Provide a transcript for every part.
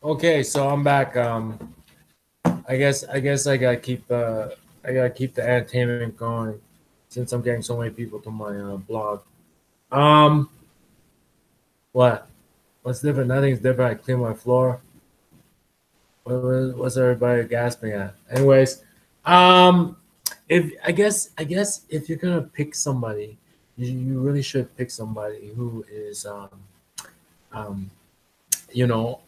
Okay, so I'm back. I guess I gotta keep the entertainment going since I'm getting so many people to my blog. Um, what? What's different? Nothing's different. I clean my floor. What's everybody gasping at? Anyways, um, if I guess if you're gonna pick somebody, you really should pick somebody who is um you know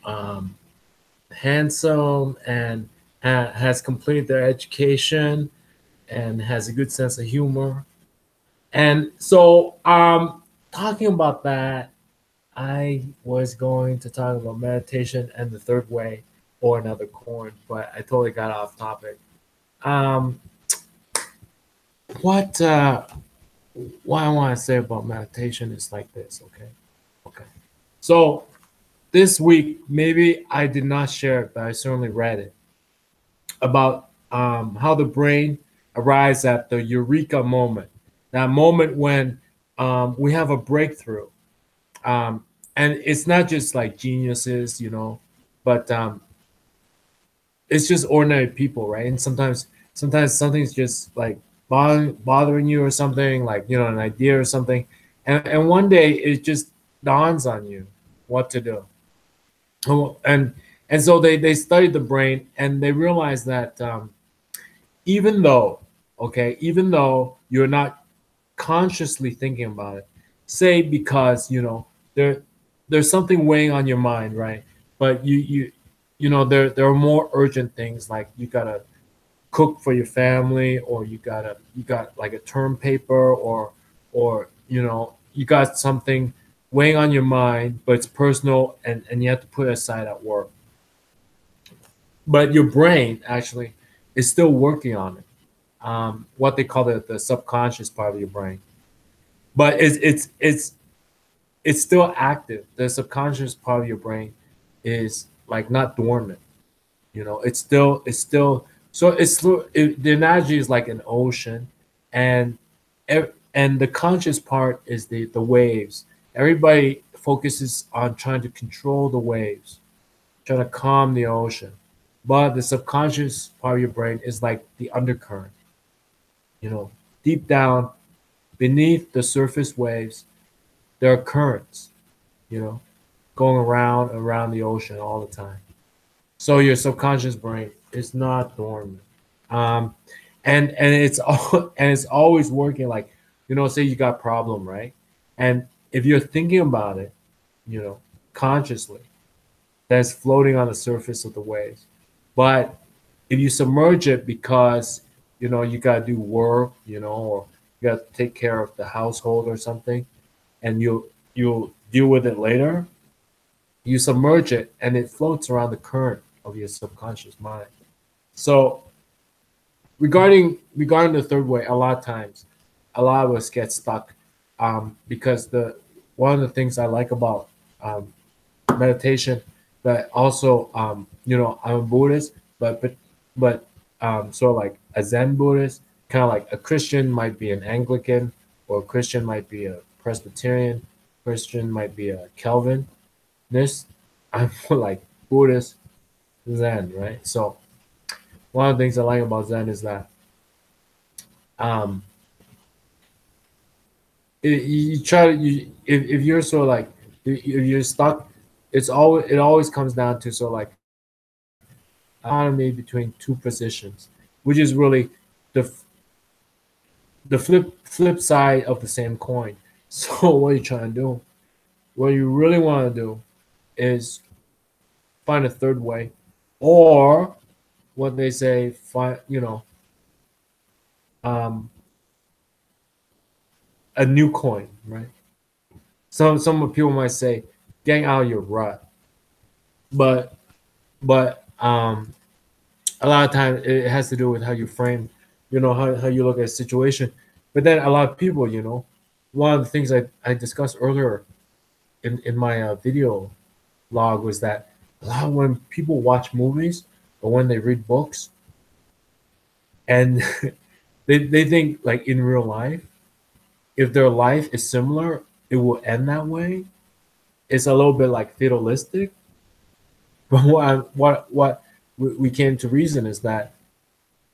handsome and has completed their education and has a good sense of humor. And so, talking about that, I was going to talk about meditation and the third way or another coin, but I totally got off topic. Um, what what I want to say about meditation is like this, okay? Okay. So this week, maybe I did not share it, but I certainly read it about how the brain arrives at the eureka moment, that moment when we have a breakthrough. Um, and it's not just like geniuses, but it's just ordinary people, right? And sometimes something's just like bothering you or something, like an idea or something, and one day it just dawns on you what to do. Oh, and so they studied the brain and they realized that even though, okay, even though you're not consciously thinking about it, say because there's something weighing on your mind, right? But there are more urgent things, like you gotta cook for your family, or you got like a term paper, or you got something weighing on your mind, but it's personal, and you have to put it aside at work. But your brain actually is still working on it, what they call the subconscious part of your brain. But it's still active. The subconscious part of your brain is like not dormant. It's still so the analogy is like an ocean, and and the conscious part is the waves. Everybody focuses on trying to control the waves, trying to calm the ocean, but the subconscious part of your brain is like the undercurrent. You know, deep down beneath the surface waves, there are currents. You know, going around and around the ocean all the time. So your subconscious brain is not dormant, um, and it's and it's always working. Like, say you got a problem, right? And if you're thinking about it, you know, consciously, that's floating on the surface of the waves. But if you submerge it because you got to do work, or you got to take care of the household or something, and you'll deal with it later. You submerge it, and it floats around the current of your subconscious mind. So regarding the third way, a lot of times, a lot of us get stuck, because the one of the things I like about um, meditation, but also I'm a Buddhist, but sort of like a Zen Buddhist, kind of like a Christian might be an Anglican, or a Christian might be a Presbyterian, Christian might be a Calvinist. I'm more like Buddhist, Zen, right? So one of the things I like about Zen is that um, you try to if you're sort of like if you're stuck, it always comes down to sort of like autonomy between two positions, which is really the the flip side of the same coin. So what are you trying to do? What you really want to do is find a third way, or what they say, find um, a new coin, right? Some people might say, getting out of your rut, but but a lot of times it has to do with how you frame, how you look at a situation. But then a lot of people, one of the things I discussed earlier in my video log was that a lot of when people watch movies or when they read books, and they think like in real life, if their life is similar, it will end that way. It's a little bit like fatalistic. But what we came to reason is that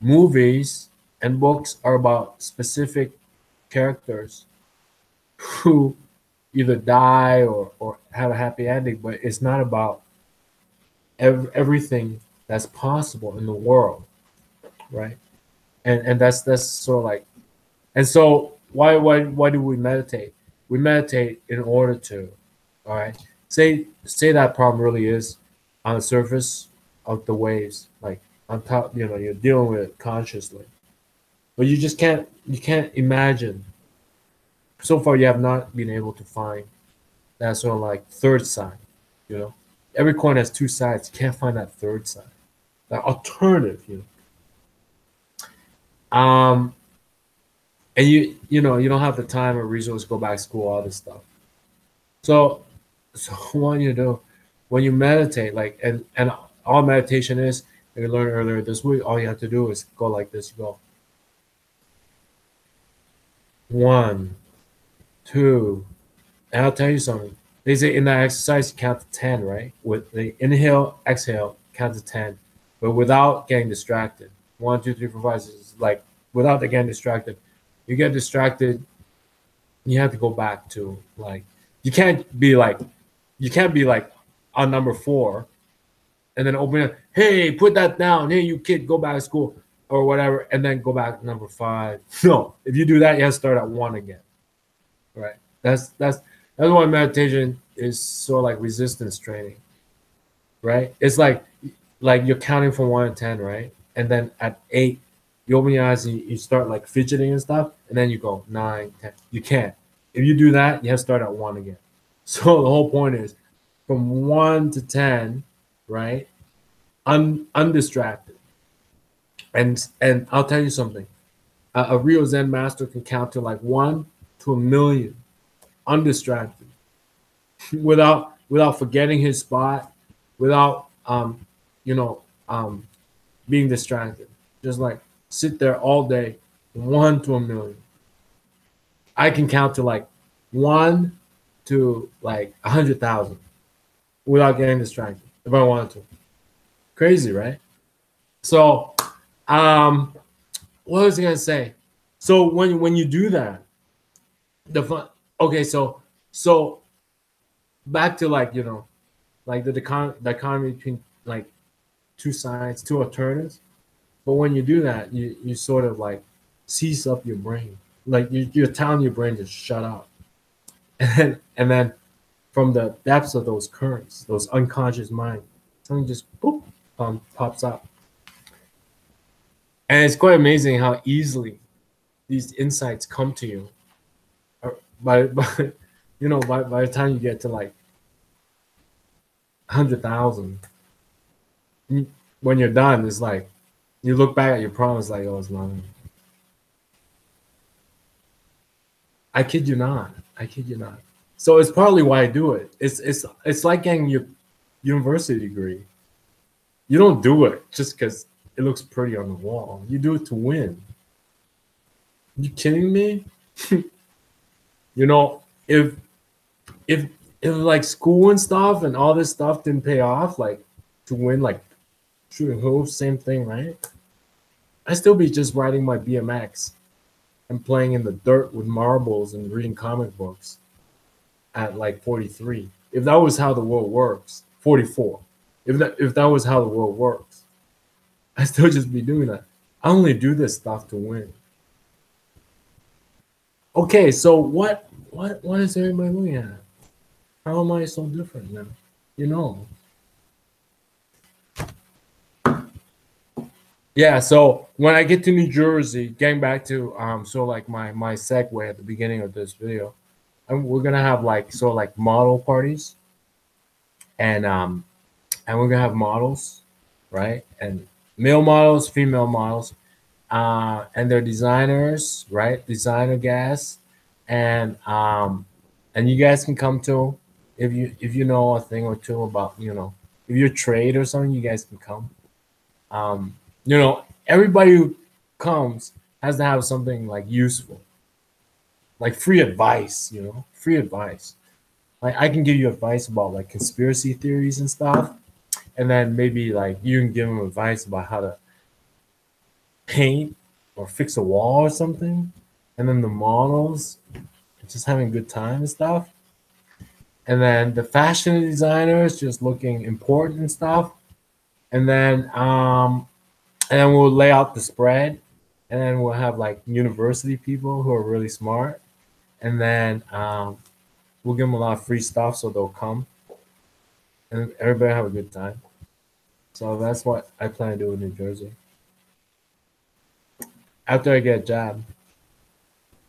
movies and books are about specific characters who either die or have a happy ending, but it's not about everything that's possible in the world, right? And that's sort of like, and so why do we meditate? We meditate in order to, all right, say that problem really is on the surface of the waves, like on top, you're dealing with it consciously, but you can't imagine. So far, you have not been able to find that sort of like third side, you know. Every coin has two sides. You can't find that third side, that alternative, and you don't have the time or resources to go back to school, all this stuff. So what you do when you meditate, like, and all meditation is, we learned earlier this week, all you have to do is go like this. You go 1, 2, and I'll tell you something. They say in that exercise, you count to 10, right? With the inhale, exhale, count to 10, but without getting distracted. 1, 2, 3, 4, 5, 6, like without getting distracted. You get distracted, you have to go back to like, you can't be like on number 4 and then open it. Hey, put that down. Hey, you kid, go back to school or whatever, and then go back to number 5. No, if you do that, you have to start at 1 again. Right? That's why meditation is sort of like resistance training. Right? It's like you're counting from 1 to 10, right? And then at 8, you open your eyes and you start like fidgeting and stuff, and then you go 9, 10. You can't. If you do that, you have to start at 1 again. So the whole point is from 1 to 10, right? Undistracted. And I'll tell you something. A real Zen master can count to like 1 to 1,000,000, undistracted, without forgetting his spot, without being distracted. Just like sit there all day, 1 to 1,000,000. I can count to like 1 to like 100,000 without getting distracted if I wanted to. Crazy, right? So, what was I gonna say? So when you do that, the fun. Okay, so back to like like the dichotomy between like two sides, two alternatives. But when you do that, you sort of like seize up your brain. Like you're telling your brain to shut up, and then from the depths of those currents, those unconscious mind, something just boop, pops up. And it's quite amazing how easily these insights come to you. By the time you get to like 100,000, when you're done, it's like you look back at your problem, it's like, oh, it's nothing. I kid you not. I kid you not. So it's partly why I do it. It's like getting your university degree. You don't do it just because it looks pretty on the wall. You do it to win. You kidding me? If like school and stuff and all this stuff didn't pay off, like to win, like shooting hoops, same thing, right? I'd still be just riding my BMX and playing in the dirt with marbles and reading comic books at like 43. If that was how the world works, 44. If that was how the world works, I'd still just be doing that. I only do this stuff to win. Okay, so what is everybody looking at? How am I so different now? Yeah, so when I get to New Jersey, getting back to so like my segue at the beginning of this video, we're gonna have like sort of like model parties, and we're gonna have models, right? And male models, female models, and they're designers, right? Designer guests, and you guys can come too if you know a thing or two about if you're trade or something, you guys can come. Everybody who comes has to have something like useful, like free advice. Free advice. Like I can give you advice about like conspiracy theories and stuff, and then maybe like you can give them advice about how to paint or fix a wall or something, and then the models just having a good time and stuff, and then the fashion designers just looking important and stuff, and then we'll lay out the spread, and then we'll have like university people who are really smart, and then we'll give them a lot of free stuff so they'll come, and everybody have a good time. So that's what I plan to do in New Jersey after I get a job,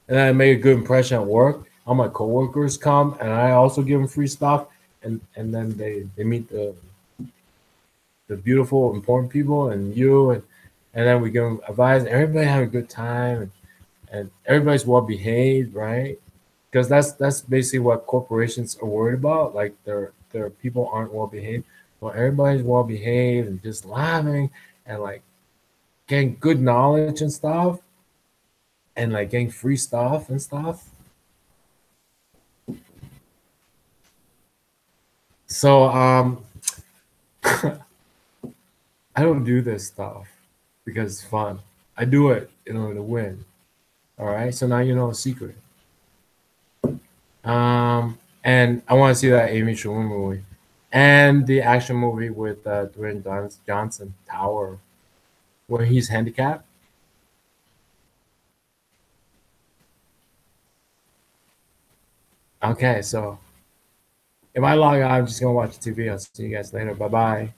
and then I make a good impression at work. All my coworkers come, and I also give them free stuff, and then they meet the beautiful important people and you, and then we give them advice. Everybody have a good time, and everybody's well behaved, right? Because that's basically what corporations are worried about. Like their people aren't well behaved. Well, everybody's well behaved and just laughing and like getting good knowledge and stuff, and like getting free stuff and stuff. So I don't do this stuff because it's fun. I do it in order to win. All right. So now you know a secret. And I want to see that Amy Schumer movie, and the action movie with Dwayne Johnson, Tower, where he's handicapped. Okay, so if I log out, I'm just gonna watch TV. I'll see you guys later. Bye bye.